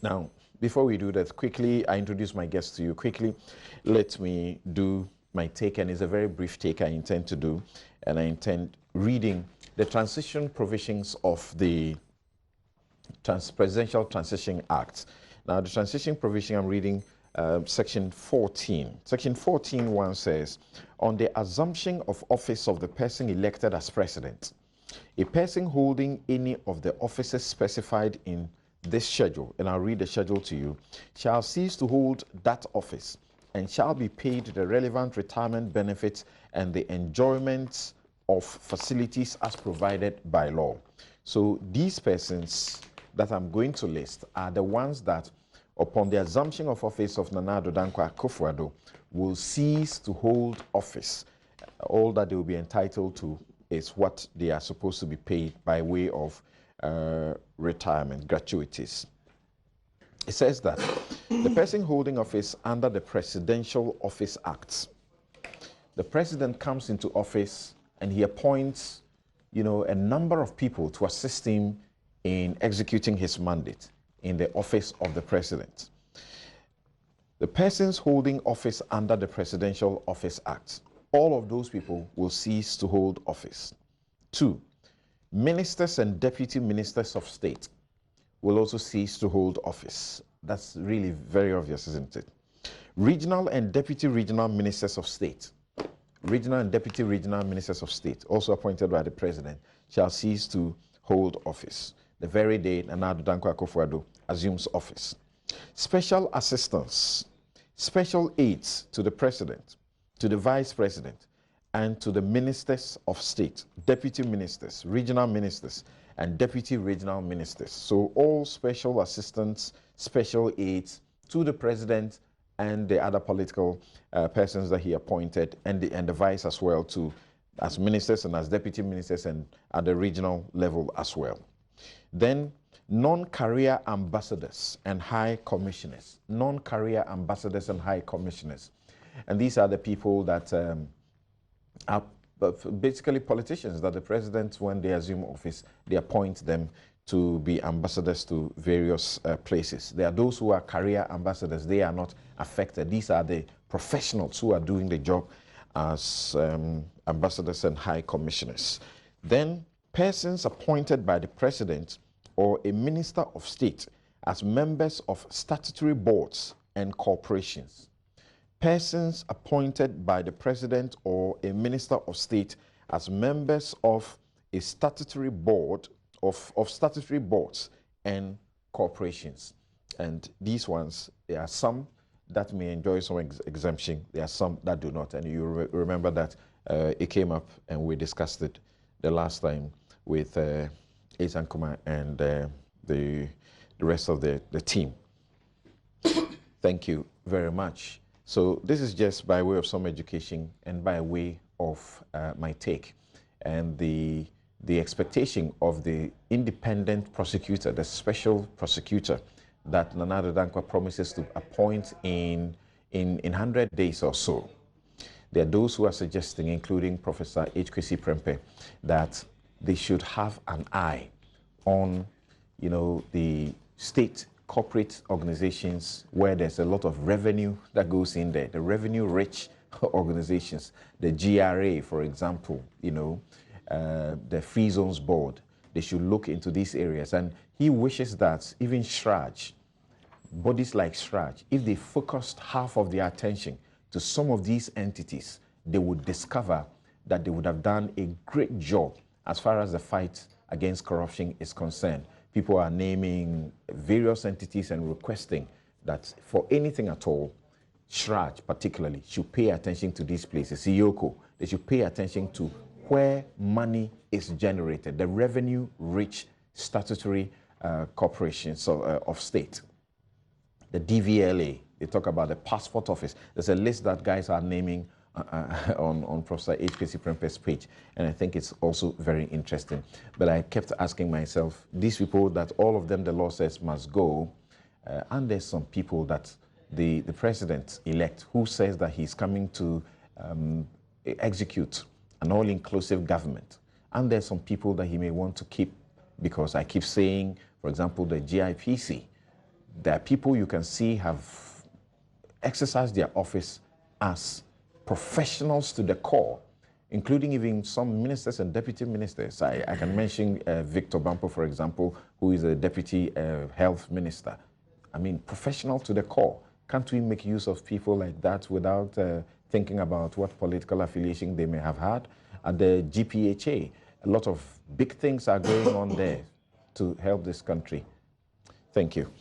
Now, before we do that, quickly, I introduce my guest to you. Quickly, let me do my take, and it's a very brief take I intend to do, and I intend reading the transition provisions of the Presidential Transition Act. Now, the transition provision, I'm reading section 14. Section 14.1 says, on the assumption of office of the person elected as president, a person holding any of the offices specified in this schedule, and I'll read the schedule to you, shall cease to hold that office and shall be paid the relevant retirement benefits and the enjoyment of facilities as provided by law. So these persons that I'm going to list are the ones that, upon the assumption of office of Nana Addo Dankwa Akufo-Addo, will cease to hold office. All that they will be entitled to is what they are supposed to be paid by way of retirement, gratuities. It says that the person holding office under the Presidential Office Act, the president comes into office and he appoints, a number of people to assist him in executing his mandate in the office of the president. The persons holding office under the Presidential Office Act, all of those people will cease to hold office. 2, ministers and deputy ministers of state will also cease to hold office. That's really very obvious, isn't it? Regional and deputy regional ministers of state, regional and deputy regional ministers of state, also appointed by the president, shall cease to hold office the very day Nana Addo Dankwa Akufo-Addo assumes office. Special assistants, special aids to the president, to the vice president, and to the ministers of state, deputy ministers, regional ministers, and deputy regional ministers. So all special assistants, special aids to the president and the other political persons that he appointed, and the vice as well, to as ministers and as deputy ministers and at the regional level as well. Then non-career ambassadors and high commissioners. Non-career ambassadors and high commissioners. And these are the people that are basically politicians that the president, when they assume office, they appoint them to be ambassadors to various places. There are those who are career ambassadors. They are not affected. These are the professionals who are doing the job as ambassadors and high commissioners. Then persons appointed by the president or a minister of state as members of statutory boards and corporations. Persons appointed by the president or a minister of state as members of a statutory board of statutory boards and corporations. And these ones, there are some that may enjoy some exemption. There are some that do not. And you remember that it came up and we discussed it the last time with Ethan Kuma and the rest of the team. Thank you very much. So this is just by way of some education and by way of my take and the expectation of the independent prosecutor, the special prosecutor that Nana Addo Dankwa promises to appoint in 100 days or so. There are those who are suggesting, including Professor H.Kwesi Prempeh, that they should have an eye on, the state corporate organizations where there's a lot of revenue that goes in there, the revenue-rich organizations, the GRA, for example, the Free Zones Board. They should look into these areas. And he wishes that even SHRAJ, bodies like SHRAJ, if they focused half of their attention to some of these entities, they would discover that they would have done a great job as far as the fight against corruption is concerned. People are naming various entities and requesting that for anything at all, SHRAJ particularly should pay attention to these places. Iyoko, they should pay attention to where money is generated, the revenue-rich statutory corporations of state. The DVLA, they talk about the passport office. There's a list that guys are naming on Professor H.Kwesi Prempeh's page, and I think it's also very interesting. But I kept asking myself, these people that all of them the law says must go, and there's some people that the president-elect who says that he's coming to execute an all-inclusive government, and there's some people that he may want to keep, because I keep saying, for example, the GIPC, There are people you can see have exercised their office as professionals to the core, including even some ministers and deputy ministers. I can mention Victor Bampo, for example, who is a deputy health minister. I mean, professional to the core. Can't we make use of people like that without thinking about what political affiliation they may have had? At the GPHA, a lot of big things are going on there to help this country. Thank you.